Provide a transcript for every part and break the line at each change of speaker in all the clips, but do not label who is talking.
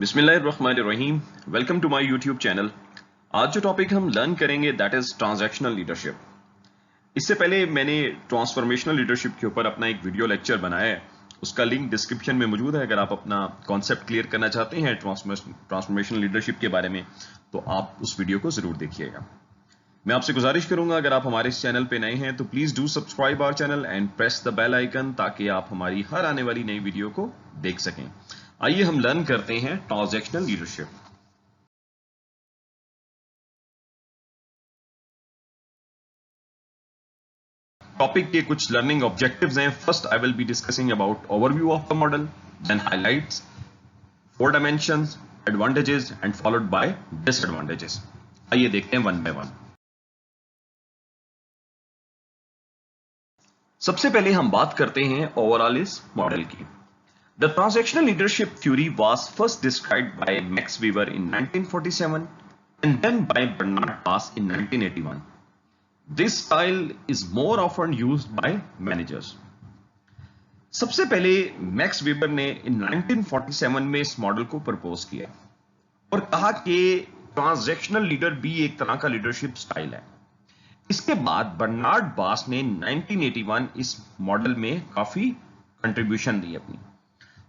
बिस्मिल्लाहिर्रहमानिर्रहीम। Welcome to my YouTube channel. आज जो टॉपिक हम लर्न करेंगे दैट इज ट्रांजैक्शनल लीडरशिप। इससे पहले मैंने ट्रांसफॉर्मेशनल लीडरशिप के ऊपर अपना एक वीडियो लेक्चर बनाया है, उसका लिंक डिस्क्रिप्शन में मौजूद है। अगर आप अपना कॉन्सेप्ट क्लियर करना चाहते हैं ट्रांसफॉर्मेशनल लीडरशिप के बारे में तो आप उस वीडियो को जरूर देखिएगा। मैं आपसे गुजारिश करूंगा, अगर आप हमारे इस चैनल पे नए हैं तो please do subscribe our channel and press the bell icon ताकि आप हमारी हर आने वाली नई वीडियो को देख सकें। आइए हम लर्न करते हैं ट्रांजैक्शनल लीडरशिप। टॉपिक के कुछ लर्निंग ऑब्जेक्टिव्स हैं। First I will be discussing about overview of the model, then highlights, four dimensions, advantages and followed by disadvantages. आइए देखते हैं वन बाय वन। सबसे पहले हम बात करते हैं ओवरऑल इस मॉडल की। The transactional leadership theory was first described by Max Weber in 1947 and then by Bernard Bass in 1981. This style is more often used by managers. सबसे पहले मैक्स वेबर ने 1947 में इस मॉडल को प्रपोज किया और कहा कि ट्रांजैक्शनल लीडर भी एक तरह का लीडरशिप स्टाइल है। इसके बाद बर्नार्ड बास ने 1981 इस मॉडल में काफी कंट्रीब्यूशन दी अपनी।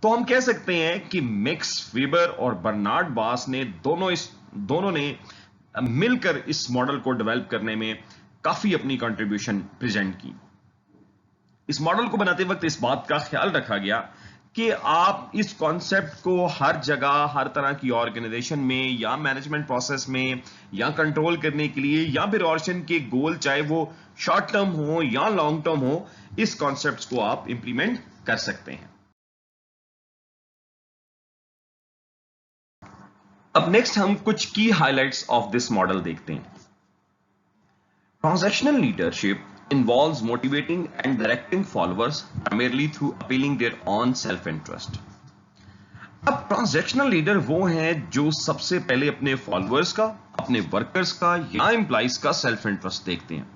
तो हम कह सकते हैं कि मैक्स वेबर और बर्नार्ड बास ने दोनों ने मिलकर इस मॉडल को डेवलप करने में काफी अपनी कंट्रीब्यूशन प्रेजेंट की। इस मॉडल को बनाते वक्त इस बात का ख्याल रखा गया कि आप इस कॉन्सेप्ट को हर जगह, हर तरह की ऑर्गेनाइजेशन में या मैनेजमेंट प्रोसेस में या कंट्रोल करने के लिए या फिर ऑर्गेनाइजेशन के गोल चाहे वो शॉर्ट टर्म हो या लॉन्ग टर्म हो, इस कॉन्सेप्ट को आप इंप्लीमेंट कर सकते हैं। अब नेक्स्ट हम कुछ की हाइलाइट्स ऑफ दिस मॉडल देखते हैं। Transactional leadership involves motivating and directing followers primarily through appealing their own self interest. अब ट्रांजैक्शनल लीडर वो हैं जो सबसे पहले अपने फॉलोअर्स का, अपने वर्कर्स का या एम्प्लॉइज का सेल्फ इंटरेस्ट देखते हैं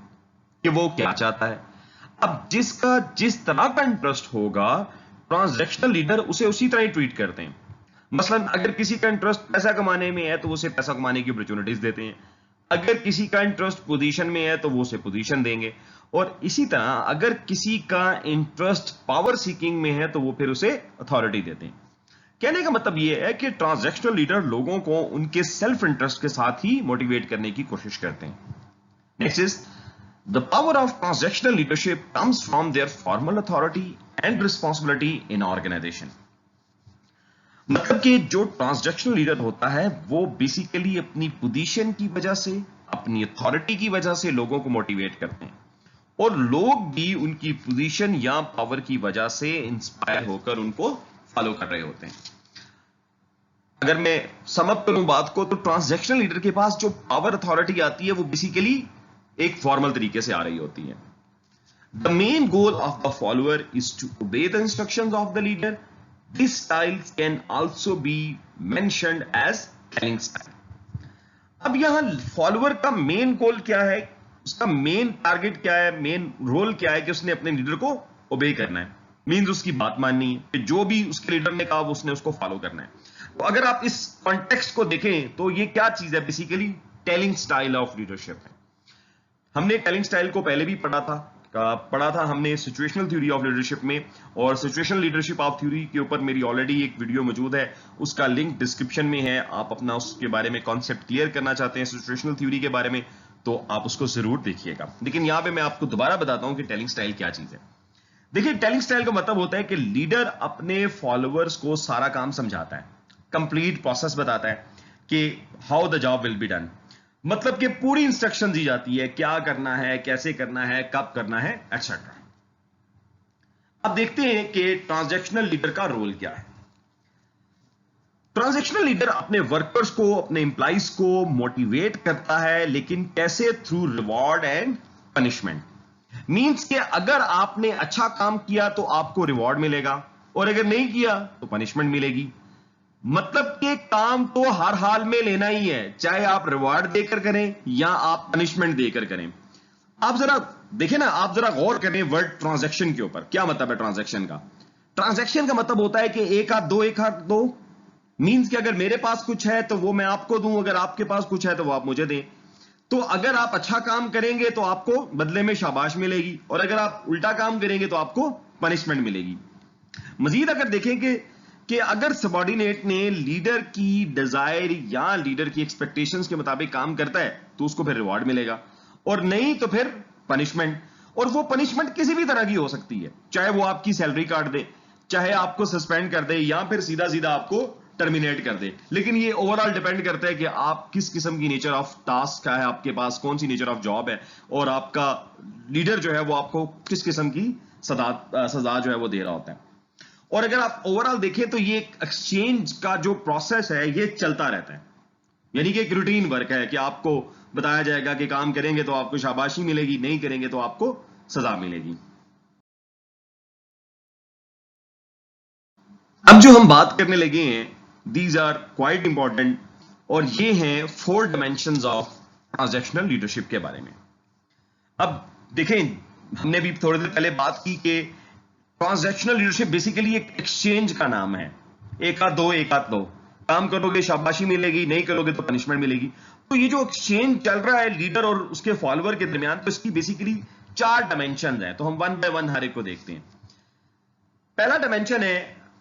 कि वो क्या चाहता है। अब जिसका जिस तरह का इंटरेस्ट होगा ट्रांजैक्शनल लीडर उसे उसी तरह ही ट्रीट करते हैं। मसलन अगर किसी का इंटरेस्ट पैसा कमाने में है तो उसे पैसा कमाने की अपॉर्चुनिटीज देते हैं, अगर किसी का इंटरेस्ट पोजीशन में है तो वो उसे पोजीशन देंगे, और इसी तरह अगर किसी का इंटरेस्ट पावर सीकिंग में है तो वो फिर उसे अथॉरिटी देते हैं। कहने का मतलब यह है कि ट्रांजैक्शनल लीडर लोगों को उनके सेल्फ इंटरेस्ट के साथ ही मोटिवेट करने की कोशिश करते हैं। Next is the power of transactional leadership comes from their formal authority and responsibility in organization. मतलब कि जो ट्रांजैक्शनल लीडर होता है वो बेसिकली अपनी पोजीशन की वजह से, अपनी अथॉरिटी की वजह से लोगों को मोटिवेट करते हैं और लोग भी उनकी पोजीशन या पावर की वजह से इंस्पायर होकर उनको फॉलो कर रहे होते हैं। अगर मैं सम अप करूं बात को तो ट्रांजैक्शनल लीडर के पास जो पावर अथॉरिटी आती है वो बेसिकली एक फॉर्मल तरीके से आ रही होती है। The main goal of the follower is to obey the instructions of the leader. This style can also be mentioned as telling style. अब यहां फॉलोअर का मेन गोल क्या है, उसका मेन टारगेट क्या है, मेन रोल क्या है कि उसने अपने लीडर को ओबे करना है, मींस उसकी बात माननी है कि जो भी उसके लीडर ने कहा वो उसने उसको फॉलो करना है। तो अगर आप इस कॉन्टेक्स्ट को देखें तो ये क्या चीज है, basically telling style of leadership है। हमने टेलिंग स्टाइल को पहले भी पढ़ा था हमने सिचुएशनल थ्योरी ऑफ लीडरशिप में, और सिचुएशनल लीडरशिप ऑफ थ्योरी के ऊपर मेरी ऑलरेडी एक वीडियो मौजूद है, उसका लिंक डिस्क्रिप्शन में है। आप अपना उसके बारे में कॉन्सेप्ट क्लियर करना चाहते हैं सिचुएशनल थ्योरी के बारे में तो आप उसको जरूर देखिएगा। लेकिन यहां पे मैं आपको दोबारा बताता हूं कि टेलिंग स्टाइल क्या चीज है। देखिए, टेलिंग स्टाइल का मतलब होता है कि लीडर अपने फॉलोअर्स को सारा काम समझाता है, कंप्लीट प्रोसेस बताता है कि how the job will be done. मतलब कि पूरी इंस्ट्रक्शन दी जाती है, क्या करना है, कैसे करना है, कब करना है, एटसेट्रा। अब देखते हैं कि ट्रांजैक्शनल लीडर का रोल क्या है। ट्रांजैक्शनल लीडर अपने वर्कर्स को, अपने एम्प्लॉइज को मोटिवेट करता है, लेकिन कैसे? Through reward and punishment. Means कि अगर आपने अच्छा काम किया तो आपको रिवॉर्ड मिलेगा और अगर नहीं किया तो पनिशमेंट मिलेगी। मतलब कि काम तो हर हाल में लेना ही है, चाहे आप रिवॉर्ड देकर करें या आप पनिशमेंट देकर करें। आप जरा देखें ना, आप जरा गौर करें वर्ड ट्रांजैक्शन के ऊपर। क्या मतलब है ट्रांजैक्शन का? ट्रांजैक्शन का मतलब होता है कि एक हाथ दो मींस कि अगर मेरे पास कुछ है तो वो मैं आपको दूं, अगर आपके पास कुछ है तो वो आप मुझे दें। तो अगर आप अच्छा काम करेंगे तो आपको बदले में शाबाश मिलेगी, और अगर आप उल्टा काम करेंगे तो आपको पनिशमेंट मिलेगी। मजीद अगर देखें कि अगर सबॉर्डिनेट ने लीडर की डिजायर या लीडर की एक्सपेक्टेशंस के मुताबिक काम करता है तो उसको फिर रिवॉर्ड मिलेगा, और नहीं तो फिर पनिशमेंट। और वो पनिशमेंट किसी भी तरह की हो सकती है, चाहे वो आपकी सैलरी काट दे, चाहे आपको सस्पेंड कर दे, या फिर सीधा सीधा आपको टर्मिनेट कर दे। लेकिन ये ओवरऑल डिपेंड करता है कि आप किस किस्म की नेचर ऑफ टास्क का है आपके पास, कौन सी नेचर ऑफ जॉब है, और आपका लीडर जो है वो आपको किस किस्म की सजा जो है वो दे रहा होता है। और अगर आप ओवरऑल देखें तो ये एक्सचेंज का जो प्रोसेस है ये चलता रहता है, यानी कि एक रूटीन वर्क है कि आपको बताया जाएगा कि काम करेंगे तो आपको शाबाशी मिलेगी, नहीं करेंगे तो आपको सजा मिलेगी। अब जो हम बात करने लगे हैं, दीज आर क्वाइट इंपॉर्टेंट, और ये हैं 4 डायमेंशंस ऑफ ट्रांजैक्शनल लीडरशिप के बारे में। अब देखें, हमने भी थोड़ी देर पहले बात की कि ट्रांजैक्शनल लीडरशिप बेसिकली एक एक्सचेंज का नाम है, एक हाथ दो एक हाथ दो, काम करोगे शाबाशी मिलेगी, नहीं करोगे तो पनिशमेंट मिलेगी। तो ये जो एक्सचेंज चल रहा है लीडर और उसके फॉलोअर के दरमियान, तो इसकी बेसिकली 4 डायमेंशन है। तो हम वन बाय वन हर एक को देखते हैं। पहला डायमेंशन है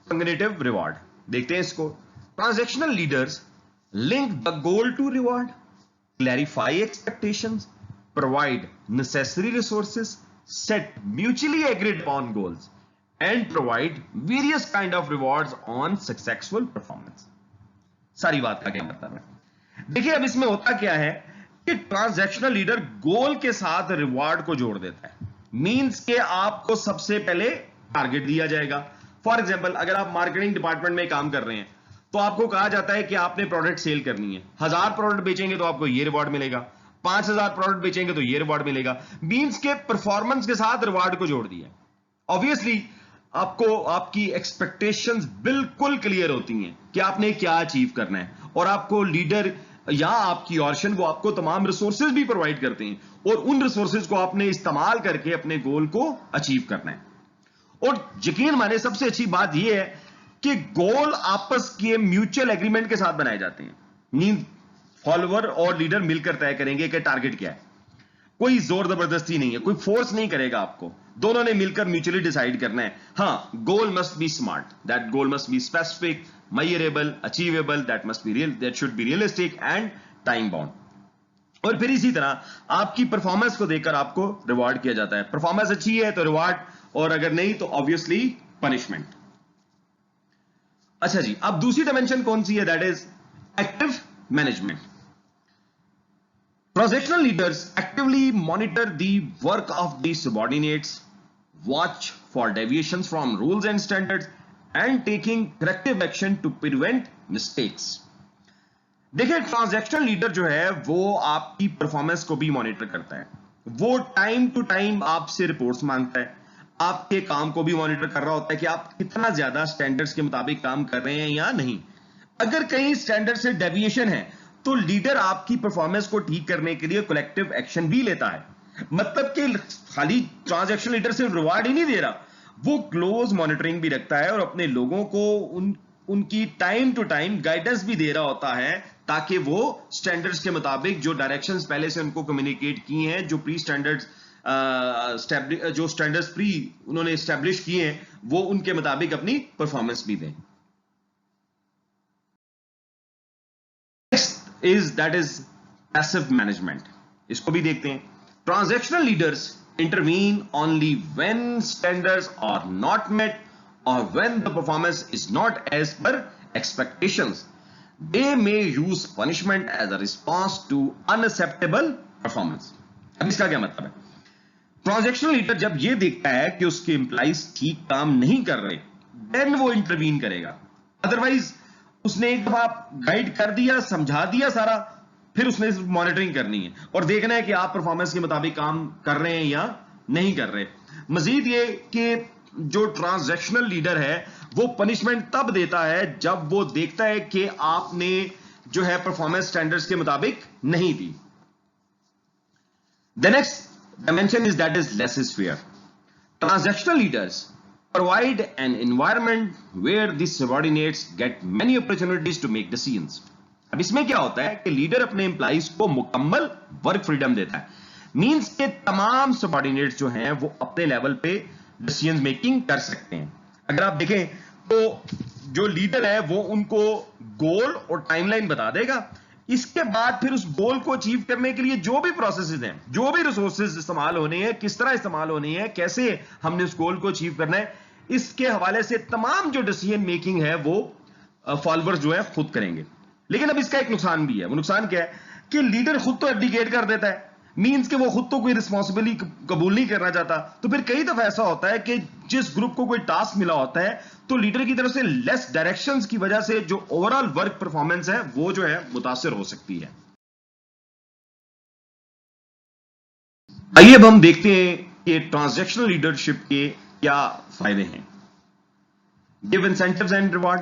कॉग्निटिव रिवॉर्ड। देखते हैं इसको। Transactional leaders link the goal to reward, clarify expectations, provide necessary resources, set mutually agreed upon goals, and provide various kind of rewards on successful performance। सारी बात का क्या मतलब है? देखिए, अब इसमें होता क्या है कि ट्रांजैक्शनल लीडर गोल के साथ रिवॉर्ड को जोड़ देता है। मींस के आपको सबसे पहले टारगेट दिया जाएगा। फॉर एग्जांपल, अगर आप मार्केटिंग डिपार्टमेंट में काम कर रहे हैं तो आपको कहा जाता है कि आपने प्रोडक्ट सेल करनी है। 1000 प्रोडक्ट बेचेंगे तो आपको ये रिवॉर्ड मिलेगा, 5000 प्रोडक्ट बेचेंगे तो ये रिवॉर्ड मिलेगा। मींस के परफॉर्मेंस के साथ रिवॉर्ड को जोड़ दिया। ऑब्वियसली आपको आपकी एक्सपेक्टेशंस बिल्कुल क्लियर होती हैं कि आपने क्या अचीव करना है, और आपको लीडर या आपकी ऑर्गेनाइजेशन वो आपको तमाम रिसोर्सेज भी प्रोवाइड करते हैं, और उन रिसोर्सेज को आपने इस्तेमाल करके अपने गोल को अचीव करना है। और यकीन माने, सबसे अच्छी बात यह है कि गोल आपस के म्यूचुअल एग्रीमेंट के साथ बनाए जाते हैं। मीन फॉलोअर और लीडर मिलकर तय करेंगे कि टारगेट क्या है। कोई जोर जबरदस्ती नहीं है, कोई फोर्स नहीं करेगा आपको, दोनों ने मिलकर म्यूचुअली डिसाइड करना है। हाँ, goal must be SMART, that goal must be specific, measurable, achievable, that must be real, that should be realistic and time bound. और फिर इसी तरह आपकी परफॉर्मेंस को देखकर आपको रिवॉर्ड किया जाता है। परफॉर्मेंस अच्छी है तो रिवॉर्ड, और अगर नहीं तो ऑब्वियसली पनिशमेंट। अच्छा जी, अब दूसरी डायमेंशन कौन सी है? That is active management. Transactional leaders actively monitor the work of the subordinates, watch for deviations from rules and standards, and taking corrective action to prevent mistakes। देखिए, ट्रांजैक्शनल लीडर जो है वो आपकी परफॉर्मेंस को भी monitor करता है। वो टाइम टू टाइम आपसे रिपोर्ट्स मांगता है, आपके काम को भी मॉनिटर कर रहा होता है कि आप कितना ज्यादा स्टैंडर्ड्स के मुताबिक काम कर रहे हैं या नहीं। अगर कहीं स्टैंडर्ड से डेविएशन है तो लीडर आपकी परफॉर्मेंस को ठीक करने के लिए कलेक्टिव एक्शन भी लेता है। मतलब कि खाली ट्रांजैक्शनल लीडर सिर्फ रिवार्ड ही नहीं दे रहा, वो क्लोज मॉनिटरिंग भी रखता है और अपने लोगों को उनकी टाइम टू टाइम गाइडेंस भी दे रहा होता है, ताकि वो स्टैंडर्ड्स के मुताबिक जो डायरेक्शंस पहले से उनको कम्युनिकेट किए हैं, जो प्री स्टैंडर्ड्स जो स्टैंडर्ड्स प्री उन्होंने एस्टैब्लिश किए हैं, वो उनके मुताबिक अपनी परफॉर्मेंस भी दें। That is passive management। इसको भी देखते हैं। Transactional leaders intervene only when standards are not met or when the performance is not as per expectations। They may use punishment as a response to unacceptable performance। अब इसका क्या मतलब है? Transactional leader जब ये देखता है कि उसके एम्प्लॉइज ठीक काम नहीं कर रहे, देन वो इंटरवीन करेगा। अदरवाइज उसने एक दफा गाइड कर दिया, समझा दिया सारा, फिर उसने मॉनिटरिंग करनी है और देखना है कि आप परफॉर्मेंस के मुताबिक काम कर रहे हैं या नहीं कर रहे। मजीद ये कि जो ट्रांजैक्शनल लीडर है वो पनिशमेंट तब देता है जब वो देखता है कि आपने जो है परफॉर्मेंस स्टैंडर्ड्स के मुताबिक नहीं दी। The next dimension is that is less is fair. Transactional leaders provide an environment where the subordinates get many opportunities to make decisions. अब इसमें क्या होता है कि लीडर अपने एम्प्लॉइज को मुकम्मल वर्क फ्रीडम देता है, मींस के तमाम सबऑर्डिनेट्स जो हैं वो अपने लेवल पे डिसीजन मेकिंग कर सकते हैं। अगर आप देखें तो जो लीडर है वो उनको गोल और टाइमलाइन बता देगा, इसके बाद फिर उस गोल को अचीव करने के लिए जो भी प्रोसेसेस हैं, जो भी रिसोर्सेज इस्तेमाल होने हैं, किस तरह इस्तेमाल होने हैं, कैसे हमने उस गोल को अचीव करना है, इसके हवाले से तमाम जो डिसीजन मेकिंग है वो फॉलोअर्स जो है खुद करेंगे। लेकिन अब इसका एक नुकसान भी है। वो नुकसान क्या है कि लीडर खुद तो एब्डिकेट कर देता है, मींस कि वो खुद तो कोई रिस्पॉन्सिबिलिटी कबूल नहीं करना चाहता। तो फिर कई दफा ऐसा होता है कि जिस ग्रुप को कोई टास्क मिला होता है तो लीडर की तरफ से लेस डायरेक्शंस की वजह से जो ओवरऑल वर्क परफॉर्मेंस है वो जो है मुतासिर हो सकती है। आइए अब हम देखते हैं कि ट्रांजैक्शनल लीडरशिप के क्या फायदे हैं। Give incentives and reward,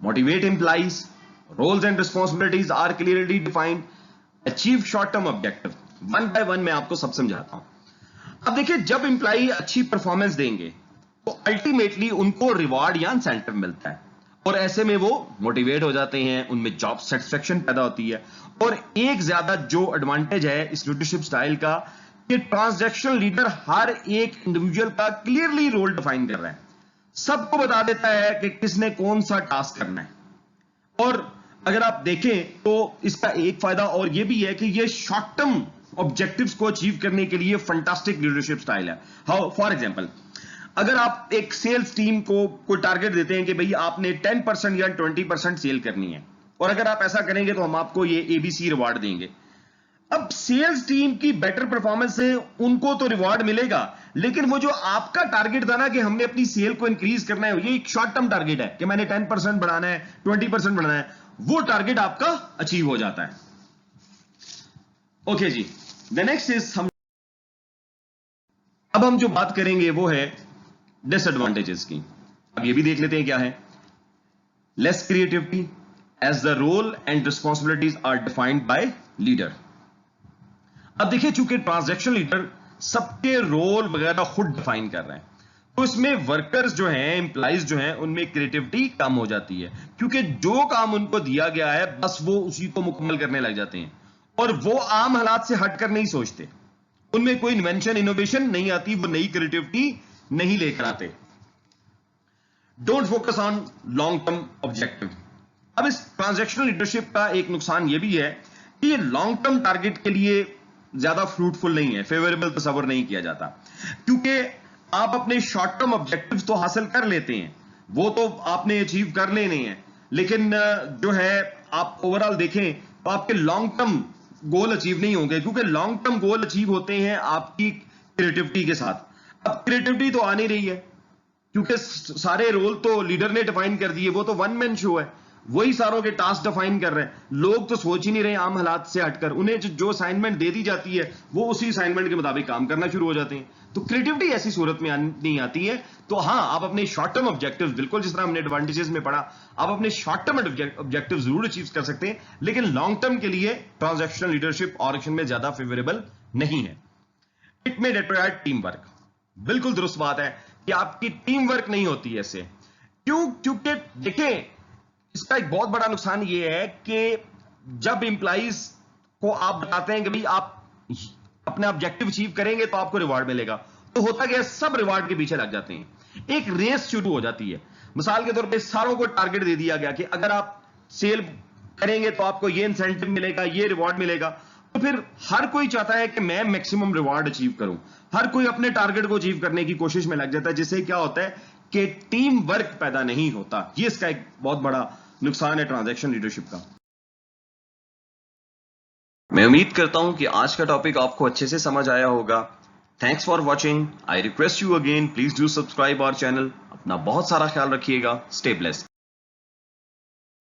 motivate employees, roles and responsibilities are clearly defined, achieve short term objective. One by one मैं आपको सब समझाता हूं। अब देखिए, जब एम्प्लॉई अच्छी परफॉर्मेंस देंगे तो अल्टीमेटली उनको रिवॉर्ड या इंसेंटिव मिलता है और ऐसे में वो मोटिवेट हो जाते हैं, उनमें जॉब सेटिस्फेक्शन पैदा होती है। और एक ज्यादा जो एडवांटेज है इस लीडरशिप स्टाइल का कि ट्रांजैक्शनल लीडर हर एक इंडिविजुअल का क्लियरली रोल डिफाइन कर रहा है, सबको बता देता है कि किसने कौन सा टास्क करना है। और अगर आप देखें तो इसका एक फायदा और यह भी है कि यह शॉर्ट टर्म ऑब्जेक्टिव्स को अचीव करने के लिए फंटास्टिक लीडरशिप स्टाइल है। हाउ फॉर एग्जांपल, अगर आप एक सेल्स टीम को कोई टारगेट देते हैं कि भाई आपने 10% या 20% सेल करनी है और अगर आप ऐसा करेंगे तो हम आपको ये ABC रिवार्ड देंगे। अब सेल्स टीम की बेटर परफॉर्मेंस से उनको तो रिवार्ड मिलेगा, लेकिन वो जो आपका टारगेट था ना कि हमने अपनी सेल को इंक्रीज करना है, ये एक शॉर्ट टर्म टारगेट है कि मैंने 10% बढ़ाना है, 20% बढ़ाना है, वो टारगेट आपका अचीव हो जाता है। ओके जी, द नेक्स्ट इज अब हम जो बात करेंगे वो है डिसएडवांटेजेस की। अब ये भी देख लेते हैं क्या है। Less creativity as the role and responsibilities are defined by leader. अब देखिए, चूंकि ट्रांजैक्शनल लीडर सबके रोल वगैरह खुद डिफाइन कर रहे हैं तो इसमें वर्कर्स जो हैं, एम्प्लॉइज जो हैं, उनमें क्रिएटिविटी कम हो जाती है, क्योंकि जो काम उनको दिया गया है बस वो उसी को मुकम्मल करने लग जाते हैं और वो आम हालात से हटकर नहीं सोचते, उनमें कोई इन्वेंशन इनोवेशन नहीं आती, वो नई क्रिएटिविटी नहीं लेकर आते। Don't focus on long term objective. अब इस ट्रांजैक्शनल लीडरशिप का एक नुकसान यह भी है कि ये लॉन्ग टर्म टारगेट के लिए ज्यादा फ्रूटफुल नहीं है, फेवरेबल तस्वर नहीं किया जाता, क्योंकि आप अपने शॉर्ट टर्म ऑब्जेक्टिव्स तो हासिल कर लेते हैं, वो तो आपने अचीव कर लेने हैं, लेकिन जो है आप ओवरऑल देखें तो आपके लॉन्ग टर्म गोल अचीव नहीं होंगे, क्योंकि लॉन्ग टर्म गोल अचीव होते हैं आपकी क्रिएटिविटी के साथ। अब क्रिएटिविटी तो आ नहीं रही है क्योंकि सारे रोल तो लीडर ने डिफाइन कर दिए, वो तो वन मैन शो है, वही सारों के टास्क डिफाइन कर रहे हैं। लोग तो सोच ही नहीं रहे आम हालात से हटकर, उन्हें जो असाइनमेंट दे दी जाती है वो उसी असाइनमेंट के मुताबिक काम करना शुरू हो जाते हैं। तो क्रिएटिविटी ऐसी सूरत में नहीं आती है। तो हाँ, आप अपने शॉर्ट टर्म ऑब्जेक्टिव्स, बिल्कुल जिस तरह हमने एडवांटेजेस में पढ़ा, आप अपने शॉर्ट टर्म ऑब्जेक्टिव जरूर अचीव कर सकते हैं, लेकिन लॉन्ग टर्म के लिए ट्रांजैक्शनल लीडरशिप ऑर्गेनाइजेशन में ज्यादा फेवरेबल नहीं है। It may deteriorate team work. बिल्कुल दुरुस्त बात है कि आपकी टीम वर्क नहीं होती ऐसे। क्यों? क्योंकि देखें, इसका एक बहुत बड़ा नुकसान यह है कि जब एम्प्लॉइज को आप बताते हैं कि भाई आप अपना ऑब्जेक्टिव अचीव करेंगे तो आपको रिवार्ड मिलेगा, तो होता क्या है, सब रिवार्ड के पीछे लग जाते हैं, एक रेस शुरू हो जाती है। मिसाल के तौर पे सारों को टारगेट दे दिया गया कि अगर आप सेल करेंगे तो आपको ये इंसेंटिव मिलेगा, ये रिवार्ड मिलेगा, तो फिर हर कोई चाहता है कि मैं मैक्सिमम रिवार्ड अचीव करूं, हर कोई अपने टारगेट को अचीव करने की कोशिश में लग जाता है, जिससे क्या होता है कि टीम वर्क पैदा नहीं होता। ये इसका एक बहुत बड़ा नुकसान है ट्रांजैक्शन लीडरशिप का। मैं उम्मीद करता हूं कि आज का टॉपिक आपको अच्छे से समझ आया होगा। Thanks for watching. I request you again, please do subscribe our channel. अपना बहुत सारा ख्याल रखिएगा। Stay blessed.